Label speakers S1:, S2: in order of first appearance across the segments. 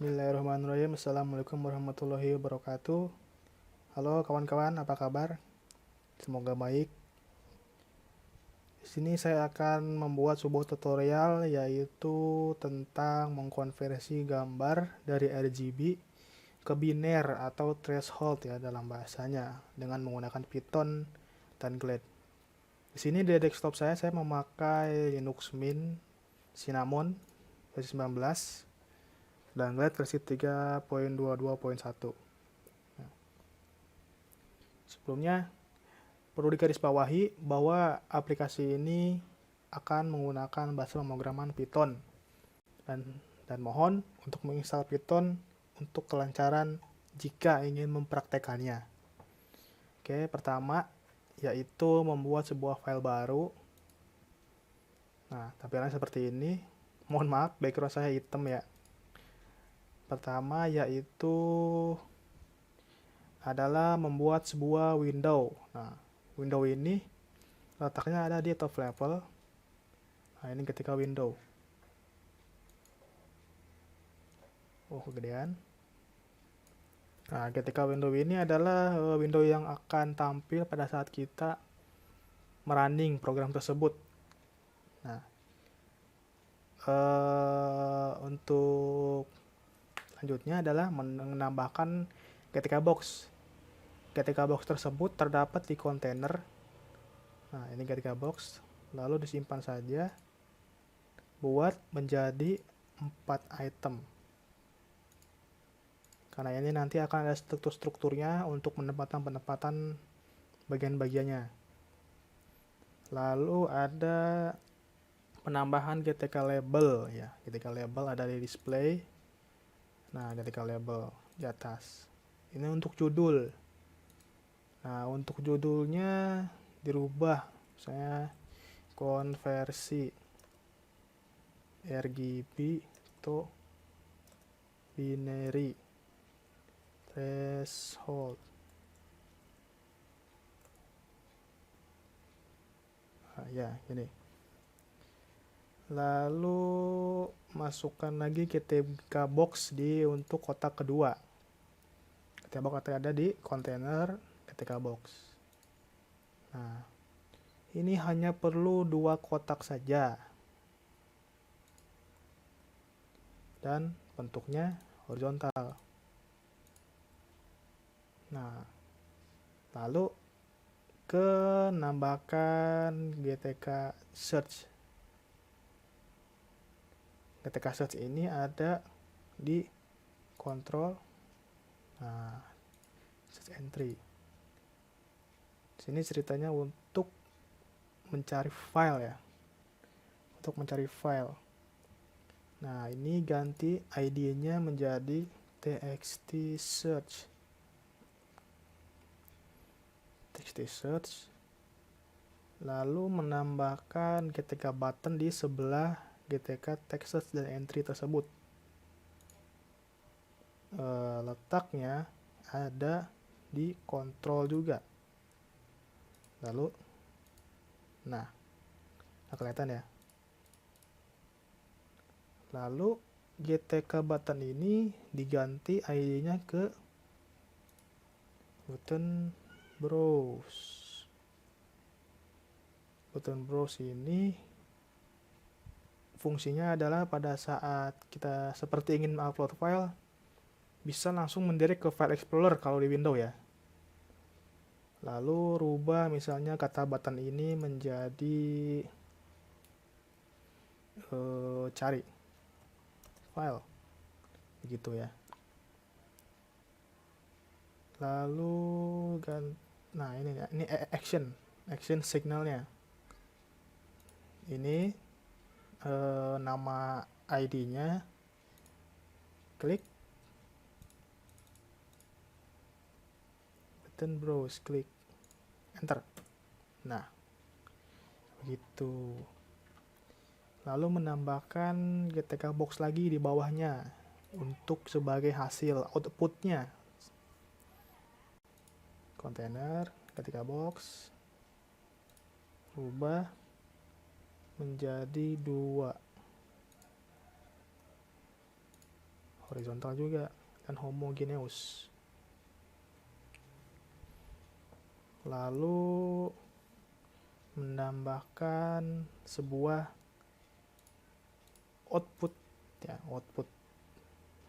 S1: Bismillahirrahmanirrahim. Assalamualaikum warahmatullahi wabarakatuh. Halo kawan-kawan, apa kabar? Semoga baik. Di sini saya akan membuat sebuah tutorial yaitu tentang mengkonversi gambar dari RGB ke biner atau threshold ya dalam bahasanya dengan menggunakan Python dan Glade. Di sini di desktop saya memakai Linux Mint Cinnamon versi 19 dan Glade versi 3.22.1. Sebelumnya perlu digarisbawahi bahwa aplikasi ini akan menggunakan bahasa pemrograman Python dan mohon untuk menginstal Python untuk kelancaran jika ingin mempraktekannya. Oke, pertama yaitu membuat sebuah file baru. Nah, tampilannya seperti ini. Mohon maaf, background saya hitam ya. Pertama yaitu adalah membuat sebuah window. Nah, window ini letaknya ada di top level. Nah, ini ketika window. Oh, kegedean. Nah, ketika window ini adalah window yang akan tampil pada saat kita merunning program tersebut. Nah, untuk selanjutnya adalah menambahkan ketika box. Ketika box tersebut terdapat di kontainer. Nah, ini ketika box. Lalu disimpan saja. Buat menjadi 4 item. Karena ini nanti akan ada strukturnya untuk penempatan bagian-bagiannya. Lalu ada penambahan GTK label ya. GTK label ada di display. Nah, GTK label di atas. Ini untuk judul. Nah, untuk judulnya dirubah. Saya konversi RGB to binary threshold. Nah, ya, ini. Lalu masukkan lagi ketika box untuk kotak kedua. Ketika box ada di kontainer ketika box. Nah, ini hanya perlu 2 kotak saja. Dan bentuknya horizontal. Nah, lalu nambahkan GTK search. GTK search ini ada di control. Nah, search entry. Sini ceritanya untuk mencari file ya. Untuk mencari file. Nah, ini ganti ID-nya menjadi txt search. Txt search. Lalu menambahkan GTK button di sebelah GTK text search dan entry tersebut. Letaknya ada di control juga. Lalu, nah kelihatan ya. Lalu GTK button ini diganti ID-nya ke button browse. Button browse ini fungsinya adalah pada saat kita seperti ingin upload file, bisa langsung mendirect ke file explorer kalau di Windows ya. Lalu rubah misalnya kata button ini menjadi cari file. Begitu ya. Lalu nah ini action signalnya. Ini nama ID-nya, klik button browse, klik enter. Nah, begitu. Lalu menambahkan GTK box lagi di bawahnya untuk sebagai hasil outputnya. Container, GTK box, rubah menjadi 2 horizontal juga, dan homogeneous. Lalu menambahkan sebuah output ya, output.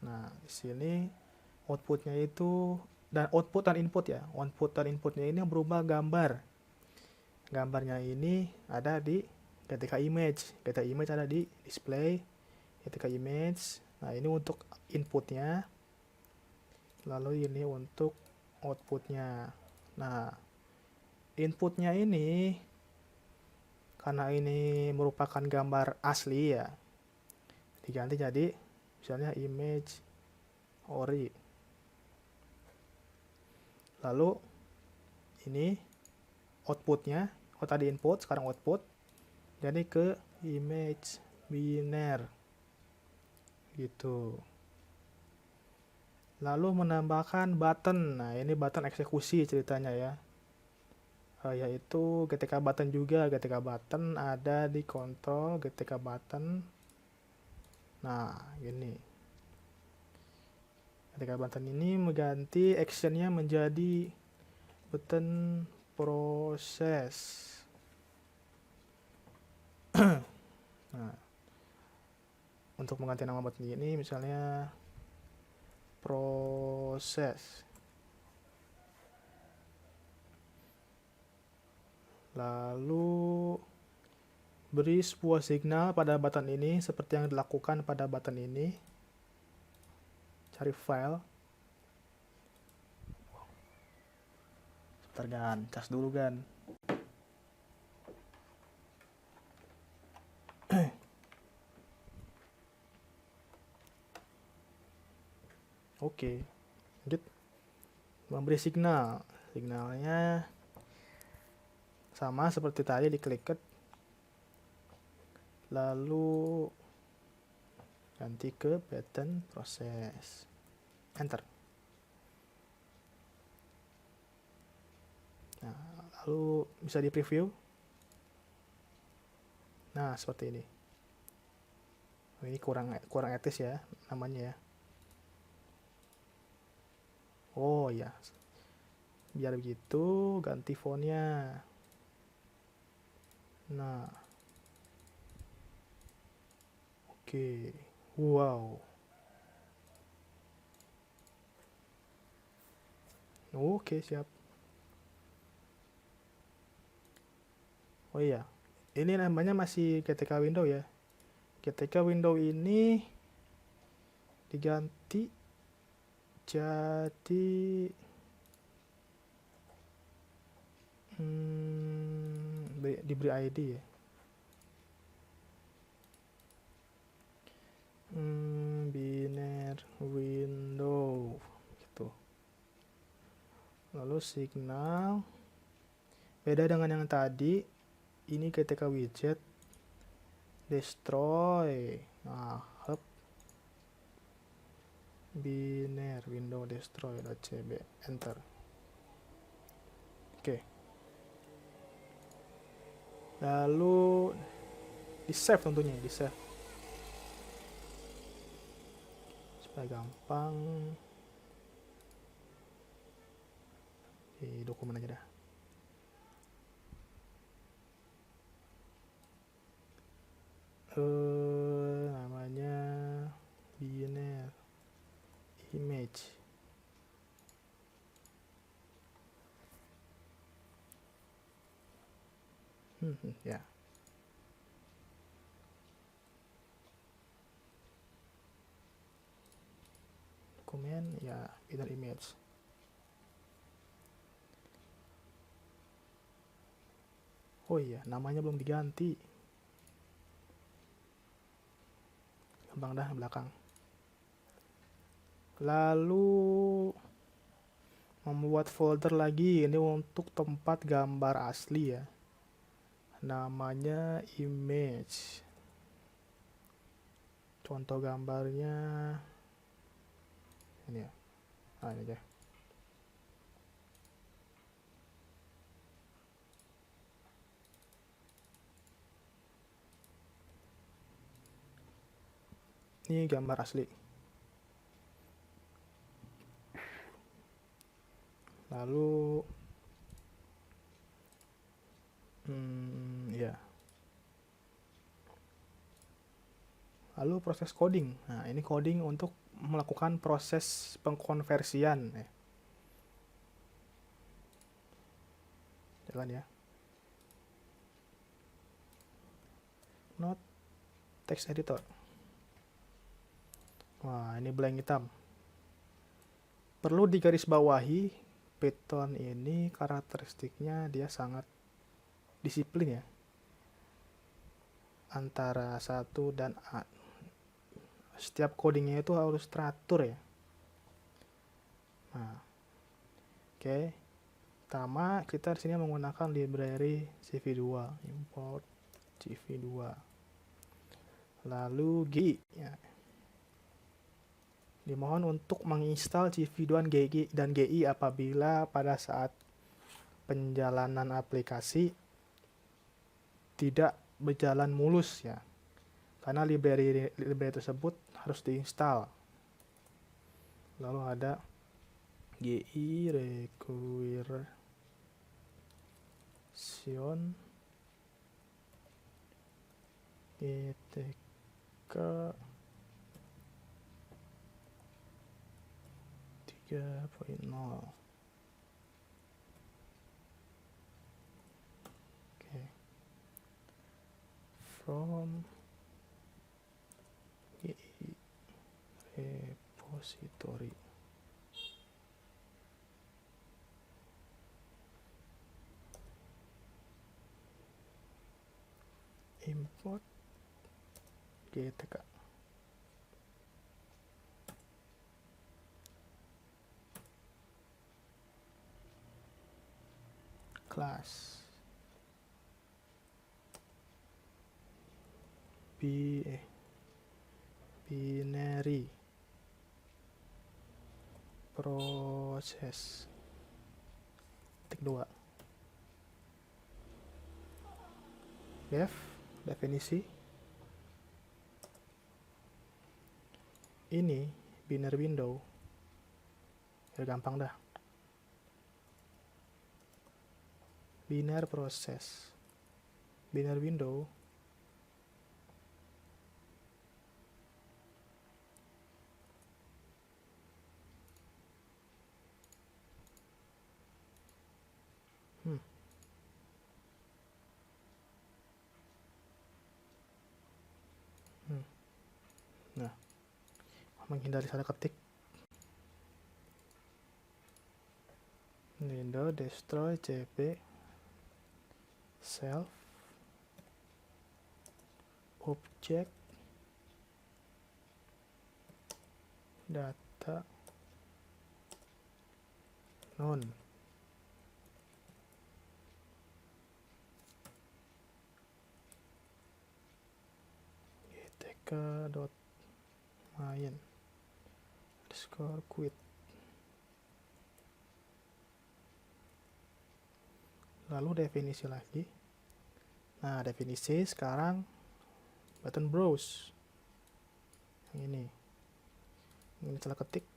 S1: Nah, di sini outputnya itu, dan output dan input ya. Output dan inputnya ini berubah gambar. Gambarnya ini ada di ketika image. Ketika image ada di display, ketika image. Nah, ini untuk inputnya. Lalu ini untuk outputnya. Nah, inputnya ini, karena ini merupakan gambar asli ya, diganti jadi misalnya image ori. Lalu ini outputnya, tadi input, sekarang output, jadi ke image biner gitu. Lalu menambahkan button. Nah, ini button eksekusi ceritanya ya. Yaitu GTK button juga. GTK button ada di kontrol GTK button. Nah, gini. GTK button ini mengganti actionnya menjadi button proses. Nah, untuk mengganti nama button ini misalnya proses. Lalu beri sebuah signal pada button ini seperti yang dilakukan pada button ini. Cari file. Sebentar Gan, cas dulu Gan. Oke, lanjut. Memberi signal. Signalnya sama seperti tadi, diklik. Lalu ganti ke button proses. Enter. Nah, lalu bisa di preview. Nah, seperti ini. Ini kurang etis ya namanya ya. Oh ya, biar begitu ganti fontnya. Nah, oke, wow, oke siap. Oh iya, ini namanya masih GTK window ya. GTK window ini diganti jadi diberi ID ya. Biner window gitu. Lalu signal beda dengan yang tadi. Ini ketika widget destroy. Nah, hub biner window destroy.cb, enter. Oke. Lalu di save tentunya, di save supaya gampang. Di dokumen aja dah. Namanya biner image. Ya. Dokumen ya, biner image. Oh iya, namanya belum diganti. Gampang dah belakang. Lalu membuat folder lagi, ini untuk tempat gambar asli ya. Namanya image. Contoh gambarnya ini ya. Nah, ini aja. Ini gambar asli. Lalu ya. Lalu proses coding. Nah, ini coding untuk melakukan proses pengkonversian. Jalan ya. Node text editor. Wah, ini blank hitam. Perlu digarisbawahi, Python ini karakteristiknya dia sangat disiplin ya. Antara satu dan A. Setiap codingnya itu harus teratur ya. Nah, oke. Pertama, kita di sini menggunakan library CV2, import CV2. Lalu GI ya. Dimohon untuk menginstal CV2 dan GI apabila pada saat penjalanan aplikasi tidak berjalan mulus ya. Karena library tersebut harus diinstal. Lalu ada GI requisition GTK 3.0. Oke. From GI repository. Import GTK. Class binary process titik 2 definisi ini binary window ya, gampang dah. Binary process binary window Nah, menghindari salah ketik. Window destroy cp self object data none. gtk.main underscore quit. Lalu definisi lagi. Nah, definisi sekarang button browse. Yang ini salah ketik.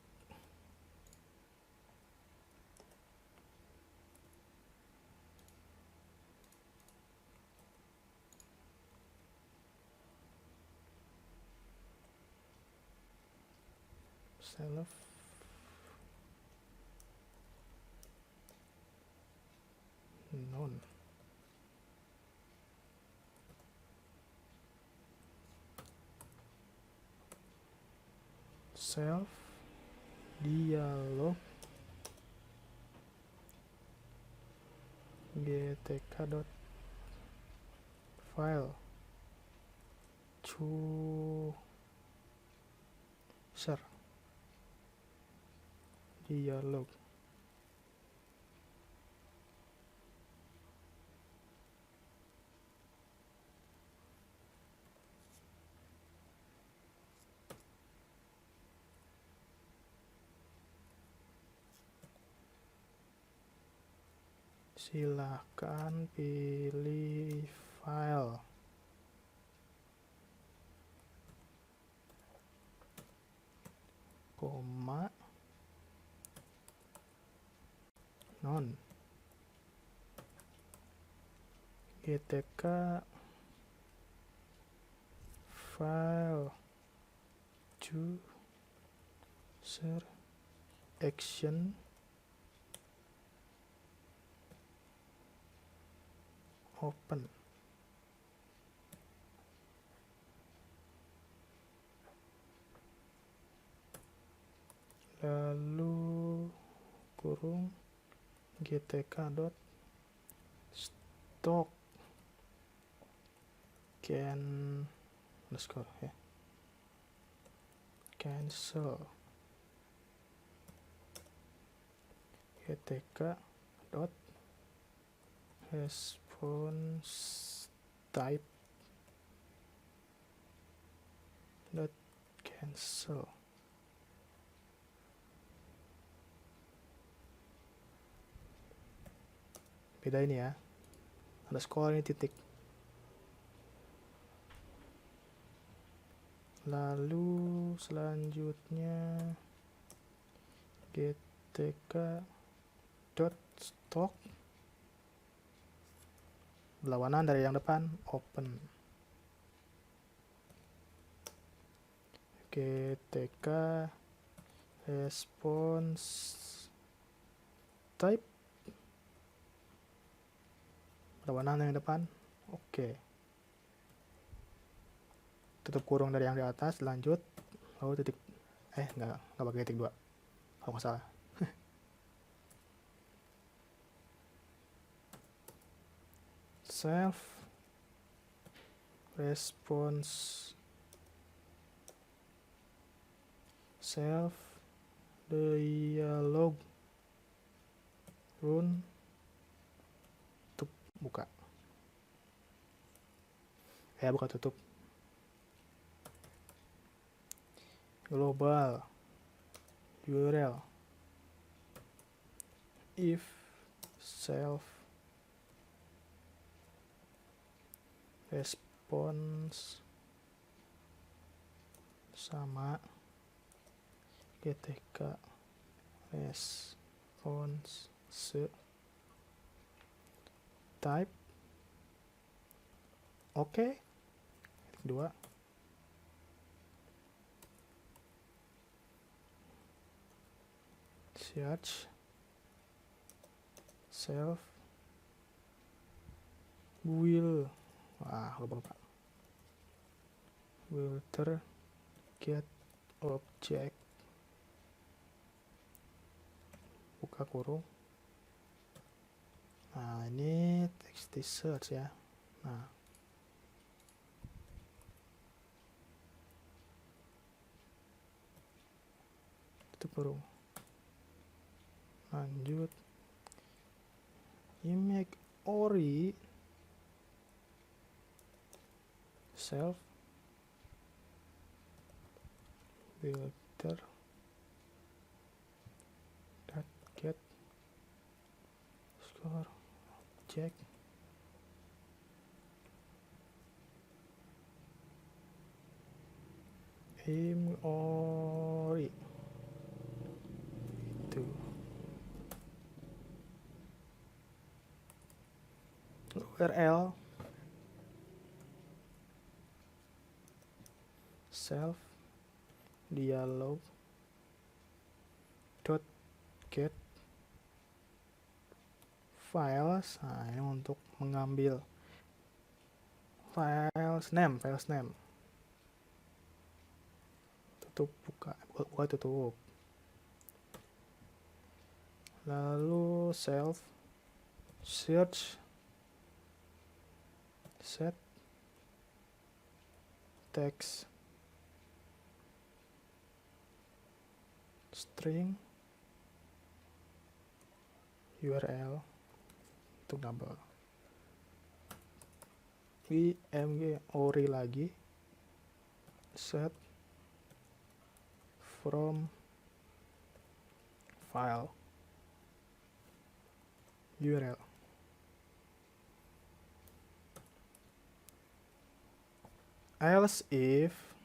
S1: Self none. Self dialog gtk.file chooser dialog. Silakan pilih file. Koma non gtk file user action open. Lalu kurung gtk dot stock underscore ya, cancel gtk dot response type dot cancel. Beda ini ya, underscore ini titik. Lalu selanjutnya gtk dot stock berlawanan dari yang depan open. Gtk response type berlawanan dari yang depan oke. Tutup kurung dari yang di atas, lanjut, lalu titik nggak pakai titik 2 kalau nggak salah. Self response self dialog run buka buka tutup. Global URL if self response sama gtk response type oke. Kedua search self will lupa filter get object buka kurung. Nah ini text search ya. Nah tutup kurung, lanjut image ori self filter dot get score check ori itu URL self dialog dot get files. Nah ini untuk mengambil files name tutup buka tutup. Lalu self search set text string URL untuk double img ori lagi set from file URL. Else if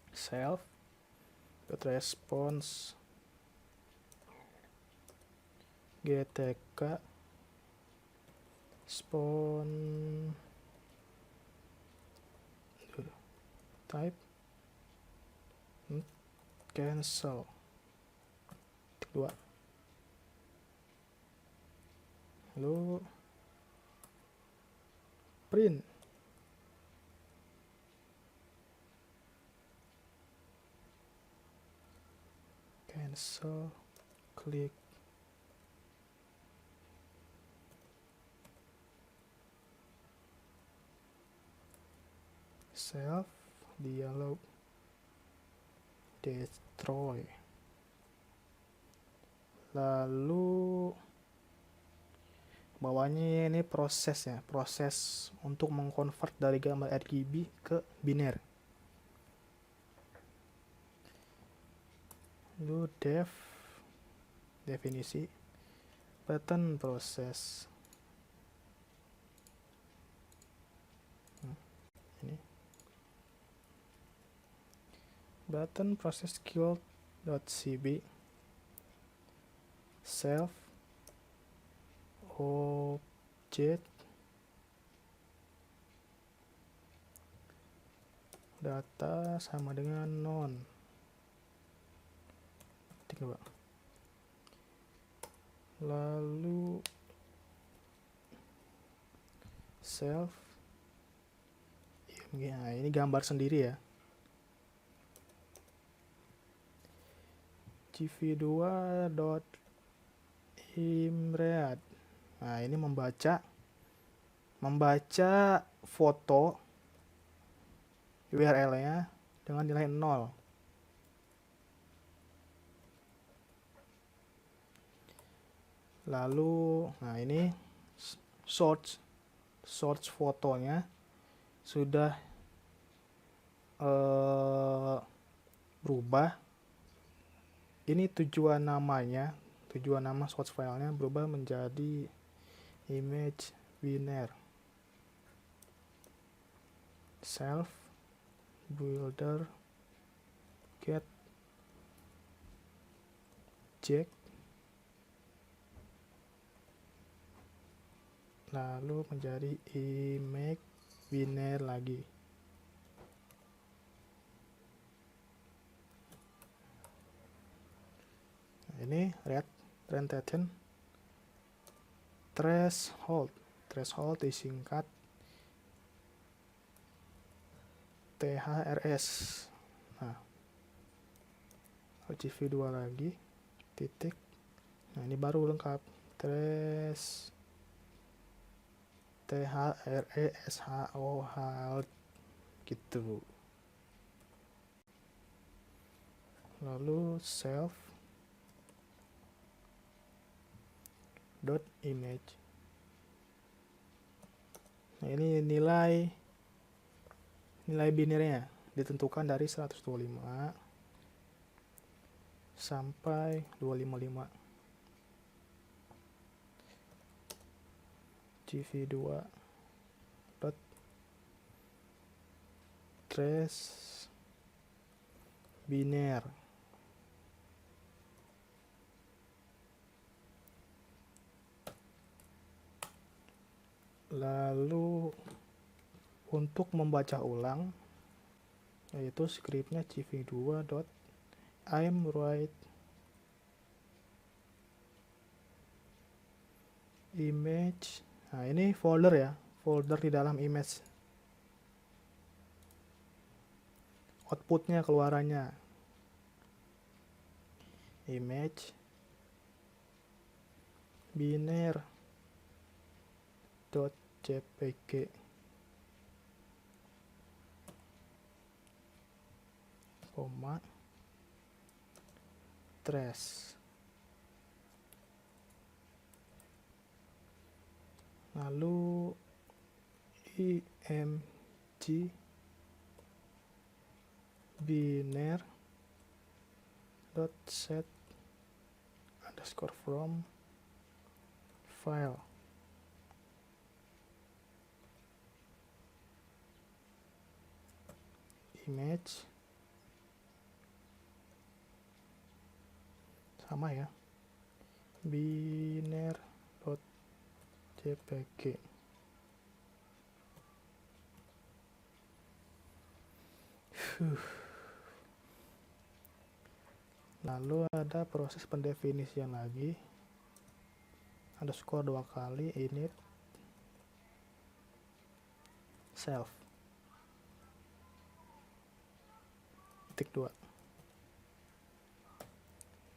S1: self dot response GTK spawn type cancel 2, lalu print cancel, klik save, dialog destroy. Lalu bawahnya ini prosesnya, proses untuk mengkonvert dari gambar RGB ke biner. Lalu definisi button proses. Ini button proses queue.cb self object data sama dengan non. Lalu self nah, ini gambar sendiri ya, gv2.imread. Nah, ini membaca foto URL-nya dengan nilai 0. Lalu, nah ini source fotonya sudah berubah. Ini tujuan nama source filenya berubah menjadi image biner. Self builder get jack, lalu menjadi image biner lagi. Nah, ini rentation threshold disingkat THRS. Nah, gv2 lagi titik. Nah, ini baru lengkap THRESHOH gitu. Lalu self dot image. Nah, ini nilai binernya ditentukan dari 125 sampai 255. gv2 dot trace biner. Lalu untuk membaca ulang, yaitu scriptnya gv2.imwrite image. Nah, ini folder ya, folder di dalam image. Outputnya keluarannya image biner.jpg. Koma trace. Lalu img biner dot set underscore from file. Image sama ya, biner.jpg. Lalu ada proses pendefinisian lagi, underscore 2 kali, init self titik 2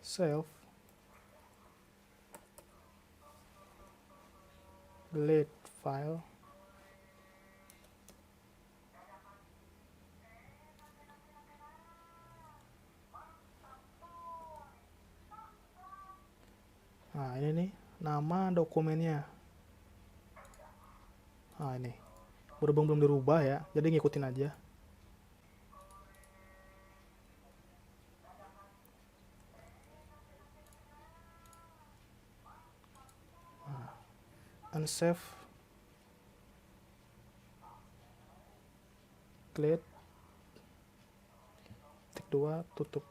S1: self delete file nah ini nih nama dokumennya. Nah ini berhubung belum dirubah ya, jadi ngikutin aja. Nah, unsave clear titik 2 tutup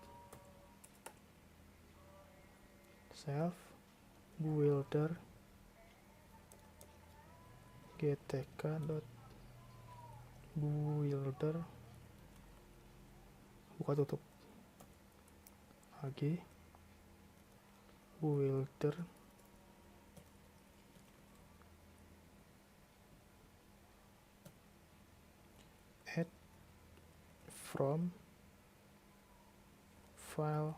S1: self builder gtk.builder buka tutup lagi builder add from file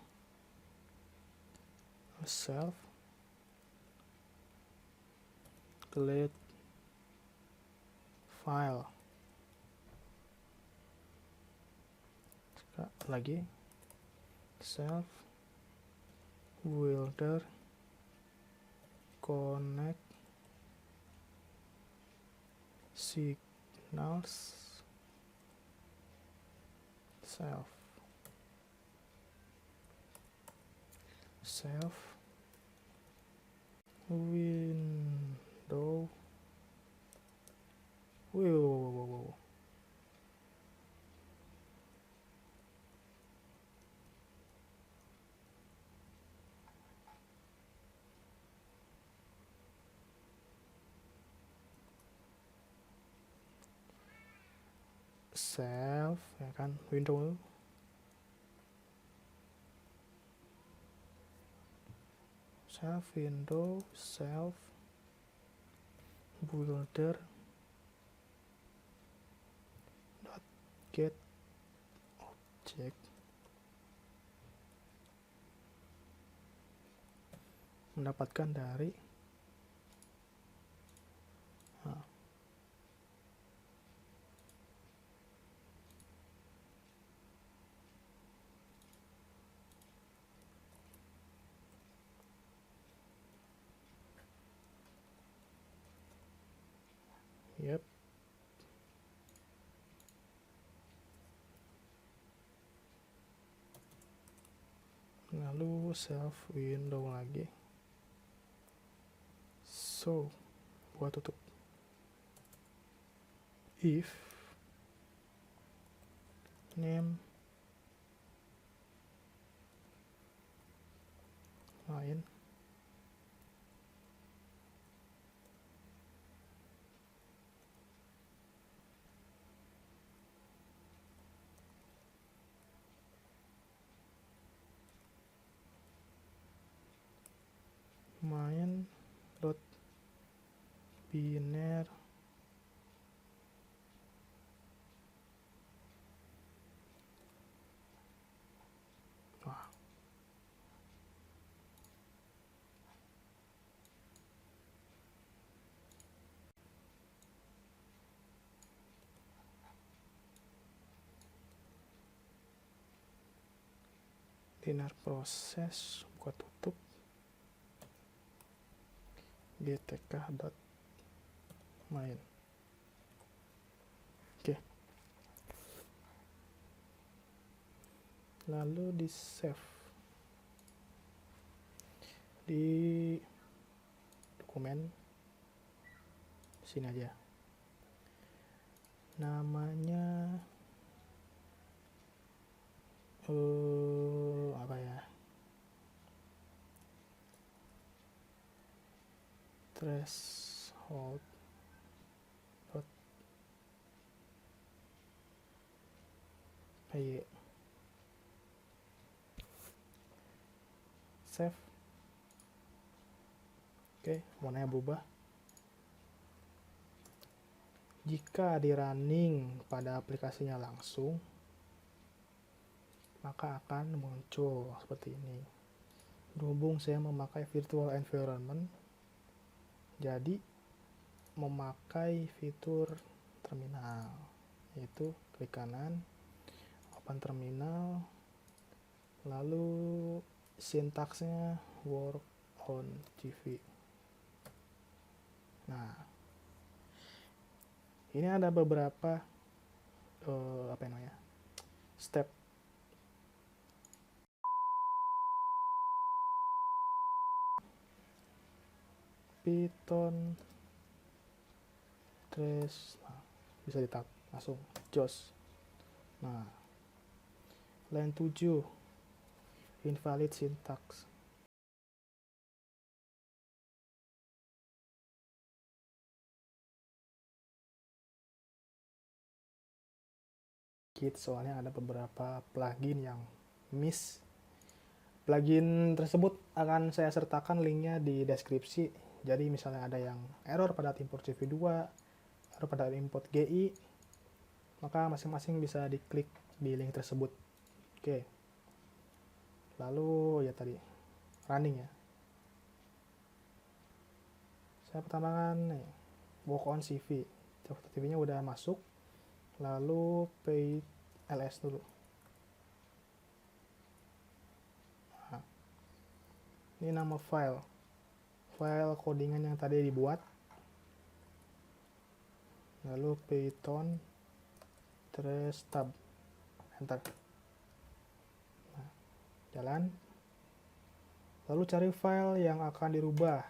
S1: self delete file lagi self builder connect signals self window wow. Self ya kan, window self builder dot get object mendapatkan dari yep. Lalu self window lagi, so buat tutup if name main dot biner biner proses buka tutup gtk.main. Oke. Lalu di save di dokumen sini aja. Namanya apa ya? threshold py save. Oke, warnanya berubah. Jika di running pada aplikasinya langsung, maka akan muncul seperti ini. Berhubung saya memakai virtual environment, jadi memakai fitur terminal, yaitu klik kanan, open terminal, lalu sintaksnya work on TV. Nah, ini ada beberapa step. Python trace, nah, bisa di tab langsung JOS. Nah, line 7 invalid syntax. Soalnya ada beberapa plugin yang miss. Plugin tersebut akan saya sertakan linknya di deskripsi. Jadi misalnya ada yang error pada import CV2, error pada import GI, maka masing-masing bisa diklik di link tersebut. Oke. Lalu ya tadi running ya. Saya pertambakan nih work on CV. CV-nya udah masuk. Lalu pay ls dulu. Nah, ini nama file codingan yang tadi dibuat. Lalu Python trace tab, enter. Nah, jalan. Lalu cari file yang akan dirubah.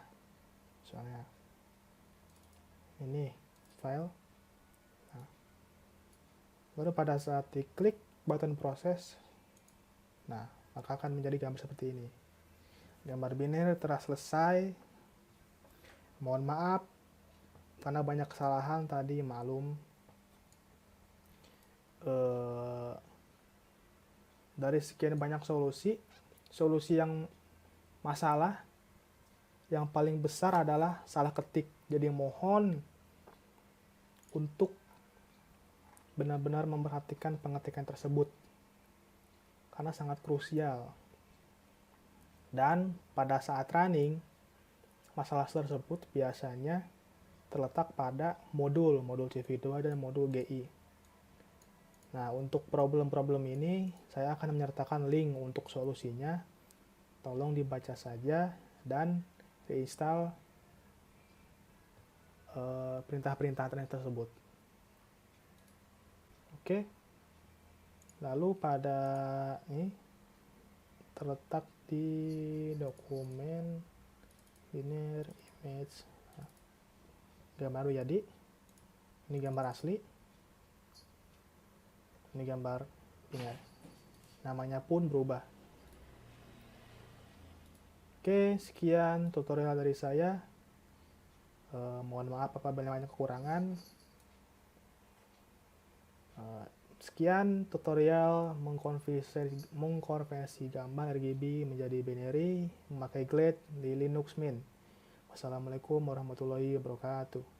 S1: Misalnya ini file. Nah, baru pada saat diklik button proses, nah maka akan menjadi gambar seperti ini. Gambar biner telah selesai. Mohon maaf karena banyak kesalahan tadi, maklum. Dari sekian banyak solusi yang masalah yang paling besar adalah salah ketik. Jadi mohon untuk benar-benar memperhatikan pengetikan tersebut karena sangat krusial. Dan pada saat running, masalah tersebut biasanya terletak pada modul CV2 dan modul GI. Nah, untuk problem-problem ini saya akan menyertakan link untuk solusinya. Tolong dibaca saja dan reinstall perintah-perintah tersebut. Oke. Lalu pada ini terletak di dokumen biner image. Nah, gambar jadi ini gambar asli, ini gambar biner, namanya pun berubah. Oke, sekian tutorial dari saya. Mohon maaf apabila banyak kekurangan. Sekian tutorial mengkonversi gambar RGB menjadi binary memakai Glade di Linux Mint. Wassalamualaikum warahmatullahi wabarakatuh.